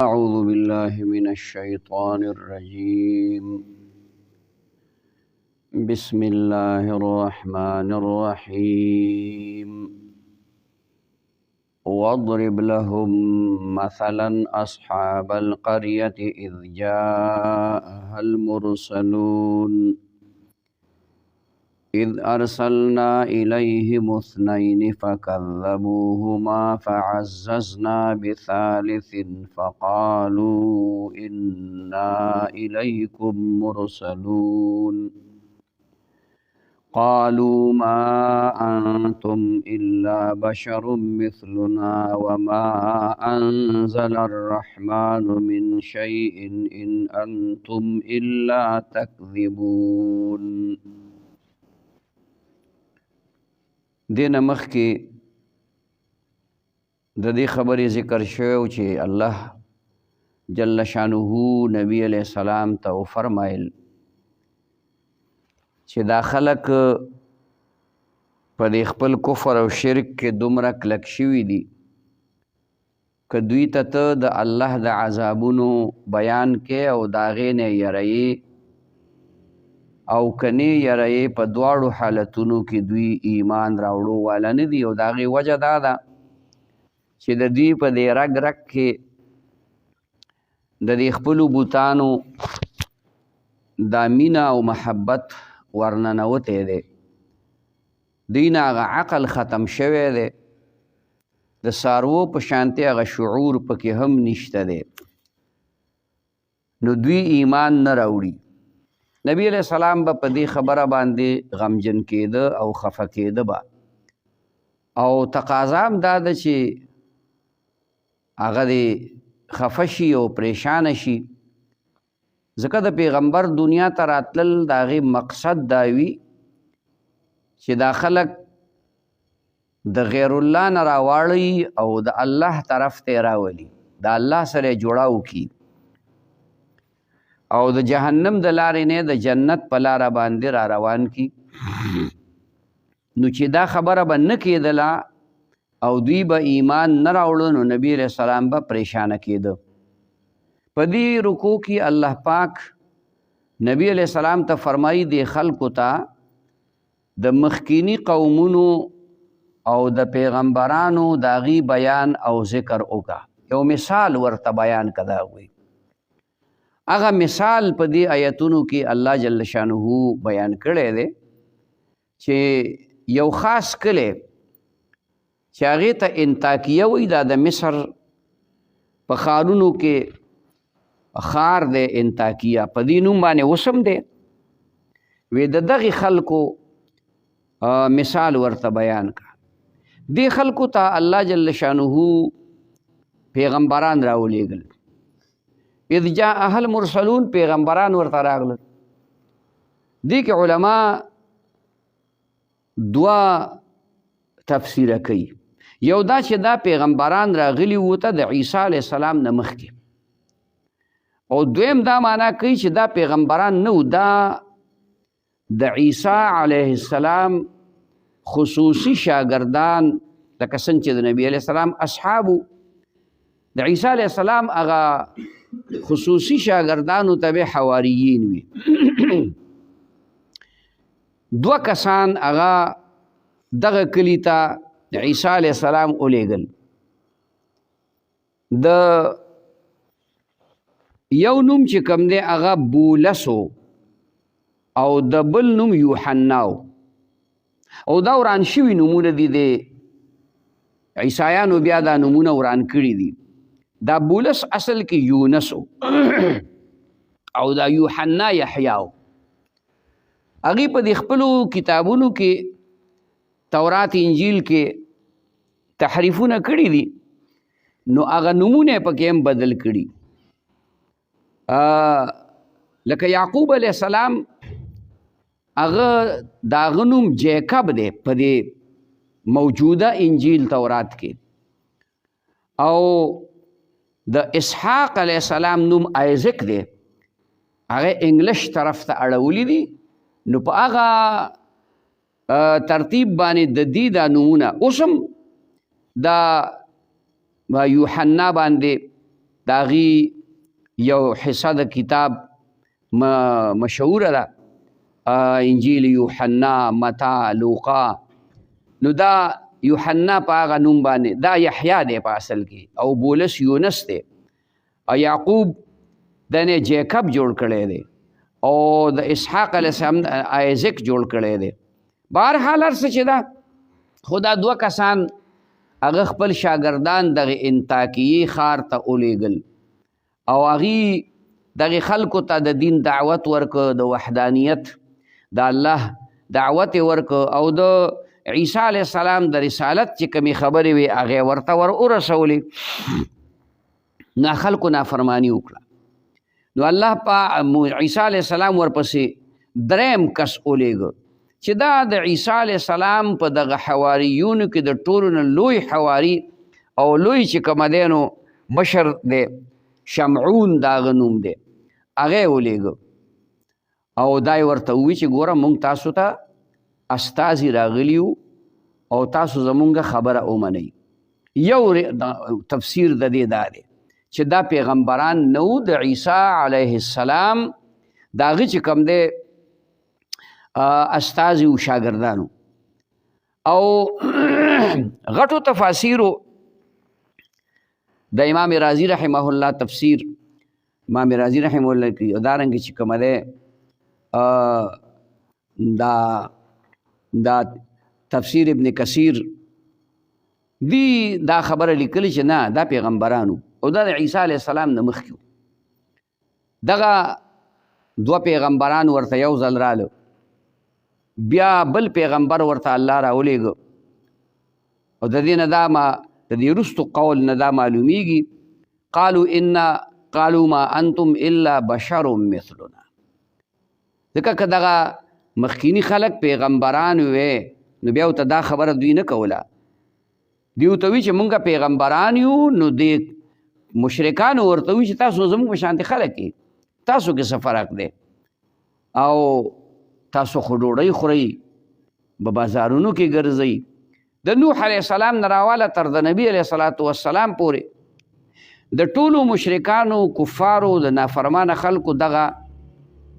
أعوذ بالله من الشيطان الرجيم. بسم الله الرحمن الرحيم. واضرب لهم مثلا أصحاب القرية إذ جاءها المرسلون إذ أرسلنا إليهم اثنين فكذبوهما فعززنا بثالث فقالوا إنا إليكم مرسلون قالوا ما أنتم إلا بشر مثلنا وما أنزل الرحمن من شيء إن أنتم إلا تكذبون. دین مخکې د دې خبرې ذکر شوی چې الله جل شانه نبی علیہ السلام ته فرمایل چې دا خلک په دې خپل کفر او شرک کې دومره کلک شوي دي که دوی ته د الله د عذابونو بیان کې او د هغې نه یریې او کنی یری په دواړو حالتونو کې دوی ایمان راوړو والا نه دي او د هغې وجه دا ده چې د دوی په دې رګ رګ کې د دې خپلو بوتانو دا مینه او محبت ورننوتی دی. دوی نه هغه عقل ختم شوی دی، د څاروو په شانتې هغه شعور پکې هم نشته دی، نو دوی ایمان نه راوړي. نبی علیہ السلام به په دې خبره باندې غمجن کېده او خفه کېده به، او تقاضا هم دا ده چې هغه دې خفه شي او پریشانه شي، ځکه د پیغمبر دنیا ته راتلل د هغې مقصد دا وي چې دا خلک د غیر الله نه راواړي او د الله طرف ته راولي، د الله سره جوړاو کي او د جهنم د لارې نه د جنت په لاره باندې را روان کی. نو چې دا خبره به نه کېدله او دوی به ایمان نه راوړه نو نبی علیہ السلام به پریشانه کېده. په دې رکوع کې الله پاک نبی علیہ السلام ته فرمایي د خلکو ته د مخکینی قومونو او د پیغمبرانو د هغې بیان او ذکر وکړه، یو مثال ورته بیان کړه. وی هغه مثال په دې آیتونو کې الله جل شانه بیان کړی دی چې یو خاص کلی چې هغې ته انطاکیه وایي، دا د مصر په ښارونو کې ښار دی انطاکیه، په دې نوم باندې اوس هم دی. وی د دغې خلکو مثال ورته بیان کړه. دې خلکو ته الله جل شانه پیغمبران راولېږل. اذ جاءها المرسلون پیغمبران ورته راغلل. دې کې علما دوه تفسیره کوي. یو دا چې دا پیغمبران راغلي وو ته د عیسی علیه السلام نه مخکې، او دویم دا معنا کوي چې دا پیغمبران نه وو، دا د عیسی علیه السلام خصوصي شاګردان، لکه څنګه چې د نبی علیه السلام اصحابو د عیسی علیه السلام هغه خصوصي شاگردانو ته به حواریین وي. دوه کسان هغه دغه کلي ته د عیسی علیه السلام ولیږل. د یو نوم چې کوم دی هغه بولس او د بل نوم یوحنا او دا وران شوي نومونه دي، د عیسایانو بیا دا نومونه وران کړي دي. دا بولس اصل کې یونس او دا یوحنا یحیی. هغې په دې خپلو کتابونو کې تورات انجیل کې تحریفونه کړي دي، نو هغه نومونه پکې هم بدل کړي. لکه یعقوب علیه السلام هغه د هغه نوم جیکب دی په دې موجوده انجیل تورات کې، او د اسحاق علیه السلام نوم آیزک دی، هغه انګلیش طرف ته اړولی دي. نو په هغه ترتیب باندې د دې دا نومونه اوس هم دا یوحنا باندې داغي یو حصہ د کتاب مشهوره ده انجیل یوحنا، متی، لوقا. نو دا یوحنا په هغه نوم باندې، دا یحیی دی په اصل کې، او بولس یونس دی، او یعقوب دنه جیکب جوړ کړی دی، او د اسحاق علیه السلام آیزک جوړ کړی دی. بهرحال هر څه چې ده، خو دا دوه کسان هغه خپل شاګردان دغه انطاکیې ښار ته ولیږل، او هغې دغې خلکو ته د دین دعوت ورکه، د وحدانیت د الله دعوت یې ورکه، او د عیسی علیه السلام د رسالت چې کومې خبرې وې هغې ورته ور ورسولې. نو خلکو نافرماني وکړه. نو الله په عیسی علیه السلام ورپسې دریم کس ولیږه چې دا د عیسی علیه السلام په دغه حواریونو کې د ټولو نه لوی حواري او لوی چې کومه دی نو مشر دی، شمعون د هغه نوم دی، هغه یې ولیږه. او دا یې ورته ووایي چې ګوره موږ تاسو ته استازي راغلي یو او تاسو زمونږ خبره ومنئ. یو تفسیر د دې دا دی چې دا پیغمبران نو د عیسی علیه السلام د هغه چې کوم دی استازي و شاګردانو. او غټو تفاسیرو د امام رازی رحمه الله تفسیر، امام رازی رحمه الله کې دارنګه چې کومه دی دا تفسیر ابن کثیر دی دا خبره لیکلی چې نه دا پیغمبرانو، او دا د عیسی علیه السلام نه مخکې دغه دوه پیغمبران ورته یو ځل راله، بیا بل پیغمبر ورته الله راولیږه. او د دې نه دا د دې وروستو قول نه دا معلومیږي قالوا ما انتم الا بشر مثلنا. ځکه که دغه مخکینی خلک پیغمبران وې نو بیا ورته دا خبره دوی نه کوله، دوی ورته وایي چې مونږ پیغمبران یو. نو د مشرکانو ورته وایي چې تاسو زموږ په شانتې خلک یې، تاسو کې څه فرق دی، او تاسو خو ډوډۍ خورئ، په بازارونو کې ګرځئ. د نوح علیه السلام نه راواله تر د نبي علیه الصلاة والسلام پورې د ټولو مشرکانو، کفارو، د نافرمانه خلکو دغه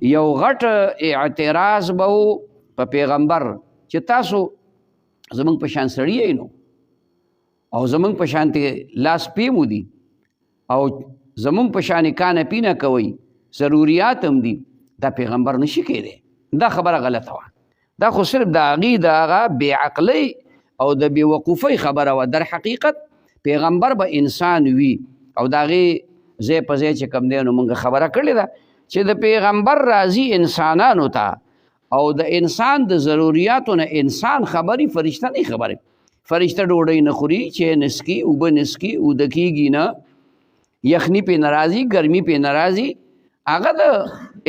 یو غټ اعتراض به و په پیغمبر چې تاسو زمونږ په شان سړي یې نو، او زمونږ په شانتې لاس پې مو دي، او زمونږ په شانې کانه پینه کوئ، ضروریات هم دي، دا پیغمبر نشي کېدی. دا خبره غلطه وه. دا خو صرف د هغې د هغه بې عقلۍ او د بې وقوفۍ خبره وه. در حقیقت پیغمبر به انسان وي، او د هغې ځای په ځای چې کوم دی نو موږ خبره کړې ده چې د پیغمبر راځي انسانانو ته، او د انسان د ضروریاتو نه انسان خبري، فرشته نه خبري. فرشته ډوډۍ نه خوري، چې نسکي اوبه نسکي، اوده کېږي نه، یخني پې نه راځي، ګرمي پې نه راځي، هغه د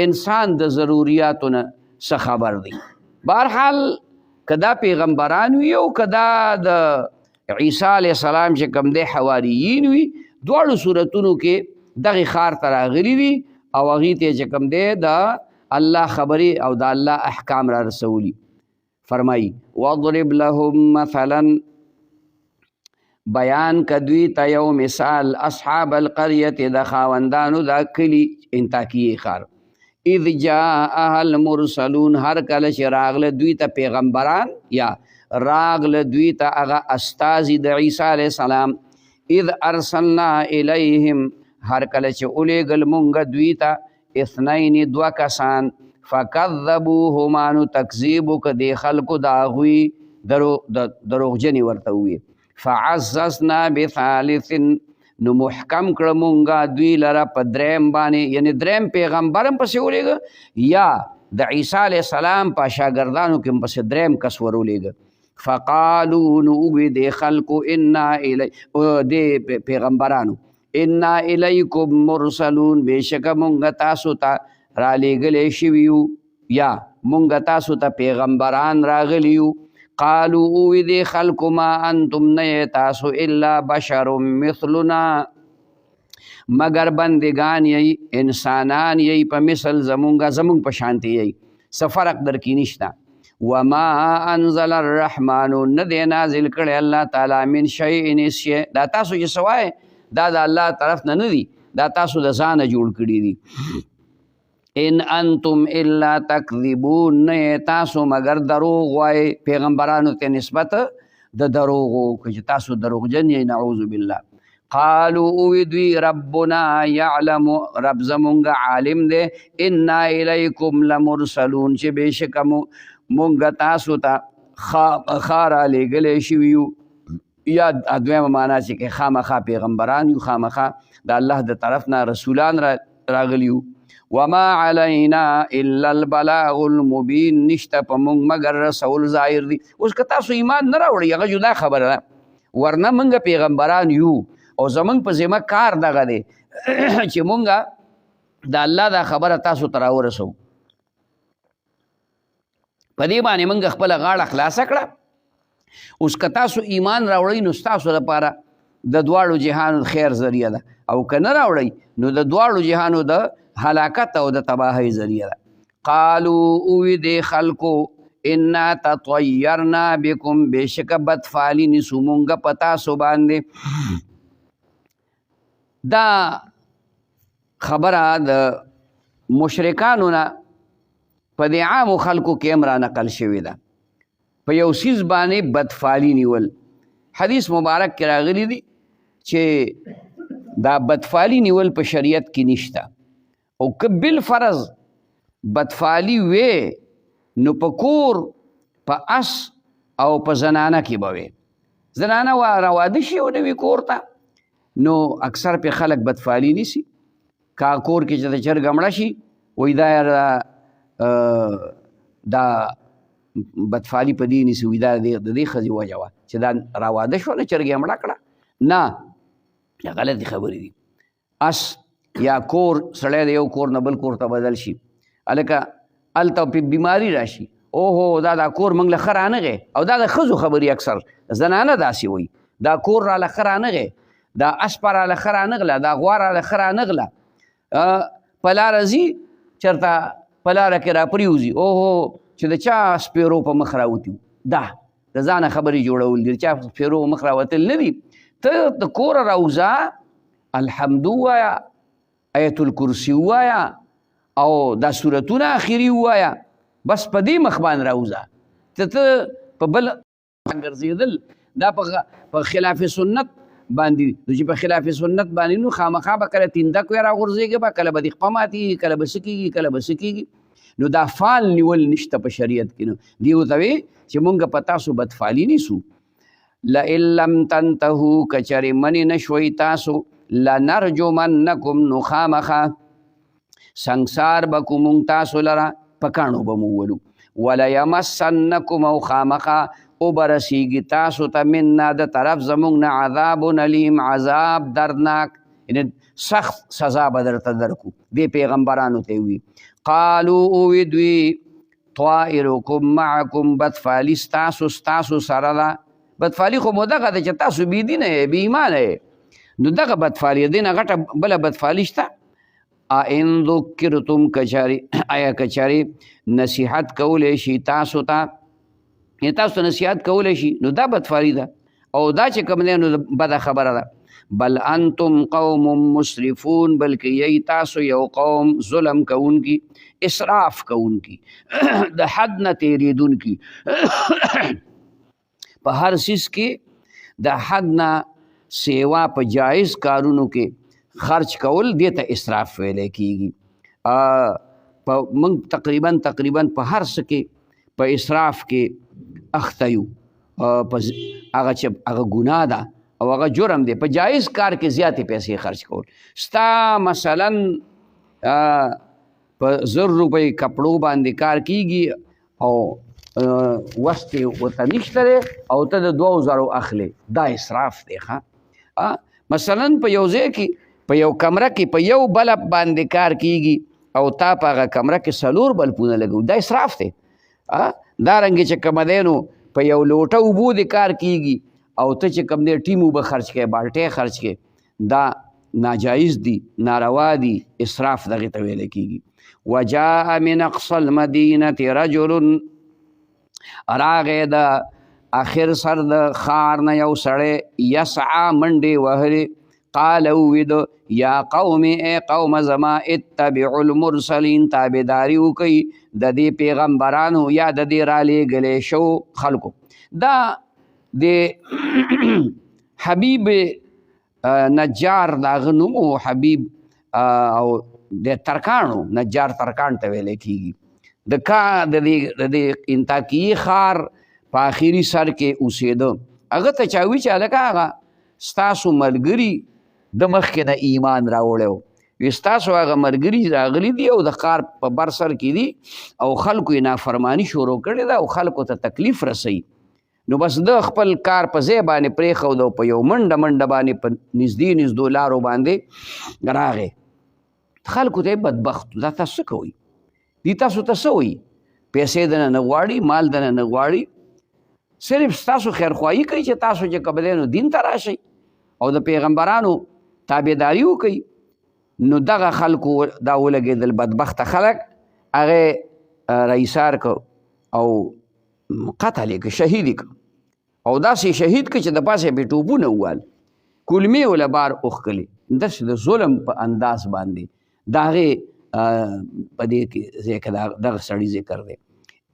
انسان د ضروریاتو نه څه خبر دی. بهرحال که دا پیغمبران وي او که دا د عیسی علیه السلام چې کوم دی حواریین وي، دواړو صورتونو کې دغې ښار ته راغلي دي، او هغې ته چې کوم دی د الله خبرې او د الله احکام را رسولي. فرمایي واضرب لهم مثلا، بیان که دوی ته یو مثال، اصحاب القریة د خاوندانو دا کلي انطاکیې ښار، اذ جاءها المرسلون، هر کله چې راغله دوی ته پیغمبران، یا راغله دوی ته هغه استازي د عیسی علیه السلام، اذ ارسلنا الیهم، هر کله چې ولیږل مونږ دوی ته اثنین دوه کسان، فکذبوهما، نو تکذیب وکړه دې خلکو د هغوی، دروغجنې ورته وویل. فعززنا بثالث، نو محکم کړه مونږه دوی لره په دریم باندې، یعنی دریم پیغمبر هم پسې ولیږه، یا د عیسی علیه السلام په شاګردانو کې هم پسې دریم کس ور ولیږه. فقالو، نو ووی دې خلکو، دې پیغمبرانو، انا الیکم مرسلون، بېشکه مونږ تاسو ته رالیږلی شوي یو، یا مونږ تاسو ته پیغمبران راغلي یو. قالو، اوی دې خلکو، ما انتم نه تاسو الا بشر مثلنا، مگر بندگان یی، انسانان یی، په مثل زمونږ په شانتې یی، څه فرق در کې نشته. وما انزل الرحمن، نه دی نازل کړی الله تعالی من شیء، دا تاسو چې څه وایې دا د الله طرف نه نه دي، دا تاسو د ځانه جوړ کړي دي ان انتم الا تکذبون نه تاسو مگر دروغ وای پیغمبرانو ته نسبت د دروغو چې تاسو دروغجن یې نعوذ بالله قالوا اویدوی ربنا یعلم رب زمونږ عالم دی انا الیکم لمرسلون چې بېشکه مونږ تاسو ته خارا لېږلی شوي یو یا دویمه معنا چې کې خامخا پیغمبران یو خامخا د الله د طرف نه رسولان راغلي یو وما علینا الا البلاغ المبین نشته په موږ مګر رسول ظاهر دی اوس که تاسو ایمان نه راوړئ هغه جدا خبره ده ورنه موږ پیغمبران یو او زموږ په ذمه کار دغه دی چې موږ د الله دا خبره تاسو ته راورسو په دې باندې موږ خپله غاړه خلاصه کړه اوس که تاسو ایمان راوړئ نو ستاسو لپاره د دواړو جهانو خیر ذریعه ده او که نه راوړئ نو د دواړو جهانو د هلاکت او د تباهۍ ذریعه ده قالو اوی دې خلکو انا تطیرنا بکم بېشکه بدفالي نیسو مونږ په تاسو باندې دا خبره د مشرکانو نه په دې عامو خلکو کې هم را نقل شوې ده په یو څیز باندې بدفالي نیول حدیث مبارک کې راغلی دی چې دا بدفالي نیول په شریعت کې نشته او که بالفرض بدفالي وې نو په کور په اس او په زنانه کې به وې زنانه راواده شي او نه وي کور ته نو اکثر په خلک بدفالي نیسي کا کور کې چې د چرګ مړه شي وایي دا بدفالي په دې نیسي وایي دا د دې ښځې وجه وه چې دا راواده شوه نه چرګ یې مړه کړه نه غلطې خبرې دي اس یا کور سړی د یو کور نه بل کور ته بدل شي هلکه هلته پې بیماري راشي اوهو دا کور موږ له ښه رانغی او دا د ښځو خبرې اکثر زنانه داسې وایي دا کور راله ښه رانغی دا اسپه راله ښه رانغله دا غوا راله ښه رانغله په لاره ځي چېرته په لاره کې راپرېوځي اوهو چې د چا سپیرو په مخ راوتي دا د ځانه خبرې جوړول دي چا سپیرو په مخ راوتل نه دي ته د کوره راوځه الحمدو وایه آیت الکرسی ووایا او دا سورتونه اخري ووایا بس په دې مخ باندې راوځه ته په بل ګرځېدل دا په خلاف سنت باندې نو چې په خلاف سنت باندې نو خامخا به کله تندک وی راغورځېږي به کله به دې خپه ماتېږي کله به څه کېږي کله به څه کېږي نو دا فال نیول نشته په شریعت کې نو دې ورته وی چې مونږ په تاسو بدفالي نیسو لئن لم تنتهوا کچرې منې نه شوئ تاسو لنرجمنکم نو خامخا سنگسار بکو مونږ تاسو لره په کاڼو به مو ولو ولیمسنکم او خامخا وبرسیږي تاسو ته منا د طرف زموږ نه عذاب علیم عذاب دردناک یعنی سخت سزا به درته درکو دې پیغمبرانو ته وي قالو اوی دوی طائرکم معکم بدفالي ستاسو سره ده بدفالي خو مو دغه ده چې تاسو بېدینه یې بې ایمانه یې نو دغه بدفالي دې نه غټه بله بدفالي شته ان ذکرتم کچاري آیا کچاري نصیحت کولی شي تاسو ته تاسو نصیحت کولی شي نو دا بدفالي ده او دا چې کوم دی نو بده خبره ده بل انتم قوم مسرفون بلکې یی تاسو یو قوم ظلم کوونکي اسراف کوونکي د حد نه تېرېدونکي په هر څیز کې د حد نه سیوا په جایز کارونو کې خرچ کول دې ته اسراف ویلی کېږي موږ تقریبا په هر څه کې په اسراف کې اخته یو هغه چې هغه ګناه ده او هغه جرم دی په جایز کار کې زیاتې پیسې خرچ کول ستا مثلا په 100 روپۍ کپړو باندې کار کېږي او وست یې ورته نشته دی او ته د 2000 اخلې دا اسراف دی ښه مثلا په یو ځای کې په یو کمره کې په یو بلب باندې کار کېږي او تا په هغه کمره کې 4 بلبونه لګو دا اسراف دی دارنګې چې کومه دی نو په یو لوټه اوبو د کار کېږي او ته چې کوم دی ټیم اوبه خرچ کړې بالټۍ خرچ کړې دا ناجایز دي ناروا دي اسراف دغې ته ویلی کېږي وجاء من اقصى المدینة رجل راغې د آخر سر د ښار نه یو سړی یسعا منډې وهلې قال اوید یا قوم اے قوم زما اتبعوا المرسلین تابعداري وکئ د دې پیغمبرانو یا د دې رالیږلې شو خلکو. دا د حبیب نجار د هغه نوم و حبیب او د ترکانو نجار ترکان ته ویلی کېږي. د دې انطاکیې ښار په آخري سر کې اوسېده. هغه ته چا وي چې هلکه هغه ستاسو ملګري د مخکې نه ایمان راوړی و، وي ستاسو هغه ملګري راغلي دي او د ښار په بر سر کې دي او خلکو یې نافرماني شروع کړې ده او خلکو ته تکلیف رسوي. نو بس د خپل کار په ځای باندې پرېښود او په یو منډه باندې په نږدې لارو باندې راغی. خلکو ته یې بدبخت دا تاسو څه کوئ؟ دي تاسو ته څه وایي؟ پیسې دنه نه غواړي، مال دنه نه غواړي، صرف ستاسو خیرخواهي کوي چې تاسو چې کوم دی نو دین ته راشئ او د پیغمبرانو تابعداري وکئ. نو دغه خلکو دا ولګېدل بدبخته خلک، هغه رئیسار که او قتل یې که شهید یې که او داسې شهید که چې د پاسه پې ټوپونه ووال، کلمې وله بار اوښکلې، داسې د ظلم په انداز باندې د هغې په دې کې ځای کې دغه سړي ذکر دی.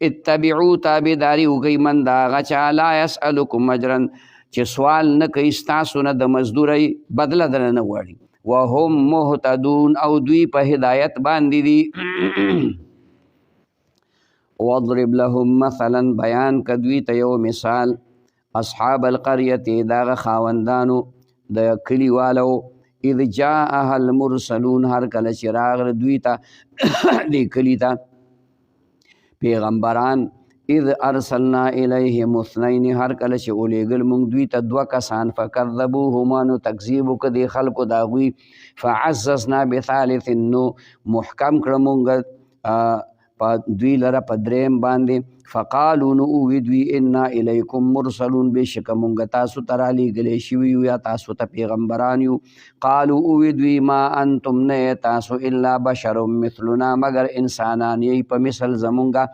اتبعو تابعداري وکئ من د هغه چا لا یسألکم اجرا چې سوال نه کوي ستاسو نه د مزدورۍ بدله دنه نه غواړي، وهم مهتدون او دوی په هدایت باندې دي. واضرب لهم مثلا بیان که دوی ته یو مثال اصحاب القریة دغه خاوندانو د کلیوالو اذ جاءها المرسلون هر کله چې راغله دوی ته دې کلي ته پیغمبران، اذ ارسلنا الیهم اثنین هر کله چې اولیږل موږ دوی ته دوه کسان فکذبوهما نو تکذیب وکړه دې خلکو د هغوی، فعززنا بثالث نو محکم کړه موږ په دوی لره په دریم باندې، فقالو نو اووی دوی انا الیکم مرسلون بېشکه موږ تاسو ته رالیږلی شوي یو یا تاسو ته پیغمبران یو. قالو اووی دوی ما انتم نه یې تاسو الا بشر مثلنا مگر انسانان یې په مثل زمونږه،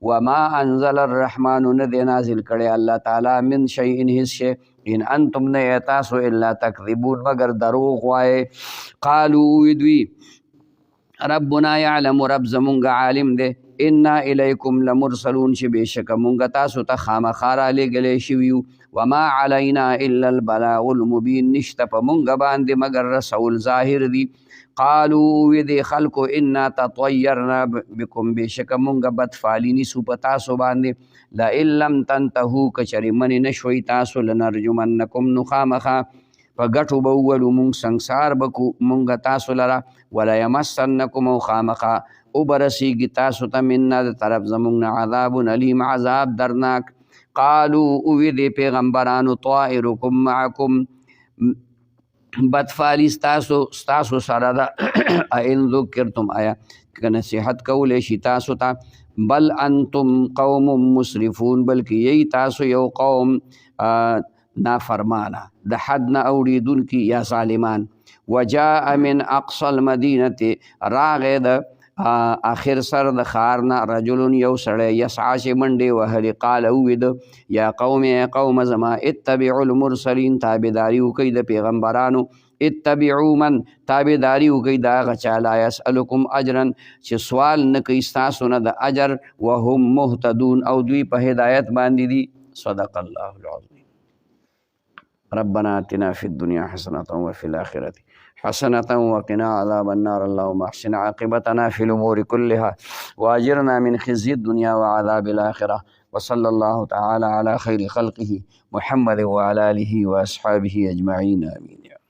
وما انزل الرحمن نه دی نازل کړی الله تعالی من شیء هیڅ شی، ان انتم نه یې تاسو الا تکذبون مگر دروغ وایې. قالو اووی دوی ربنا یعلم رب زمونږ عالم دی انا الیکم لمرسلون چې بېشکه مونږ تاسو ته خامخا رالیږلی شوي یو، وما علینا الا البلاغ المبین نشته په مونږ باندې مگر رسول ظاهر دی. قالو وی دې خلکو انا تطیرنا بکم بېشکه مونږ بدفالي نیسو په تاسو باندې، لئن لم تنتهو که چرې منې نه شوئ تاسو لنرجمنکم نو خامخا په ګټو به وولو مونږ سنګسار به کو مونږ تاسو لره، وليمسنکم او خامخا وبرسیږي تاسو ته منا د طرف زمونږ نه عذاب علیم عذاب درناک. قالو اوی دې پیغمبرانو طائرکم معکم بدفالی ستاسو سره ده، ان ذکرتم آیا که نصیحت کولی شي تاسو ته، بل انتم قوم مسرفون بلکې یی تاسو یو قوم نافرمانه د حد نه اوړېدونکي یا ظالمان. وجاء من اقصى المدینة راغی د آخر سر د ښار نه رجل یو سړی یسعا چې منډې وهلې، قال اووید یا قوم ای قوم زما اتبعوا المرسلین تابعداري وکئ د پیغمبرانو، اتبعوا من تابعداري وکئ د هغه چا لا یسألکم اجرا چې سوال نه کوي ستاسو نه د اجر، وهم مهتدون او دوی په هدایت باندې دي. صدق الله العظیم. ربنا آتنا فی الدنیا حسنة وفی الآخرة حسنة وقنا عذاب النار. اللهم احسن عاقبتنا في الأمور كلها وأجرنا من خزي الدنيا وعذاب الآخرة. وصلى الله تعالى على خير خلقه محمد وعلى آله وأصحابه أجمعين آمين.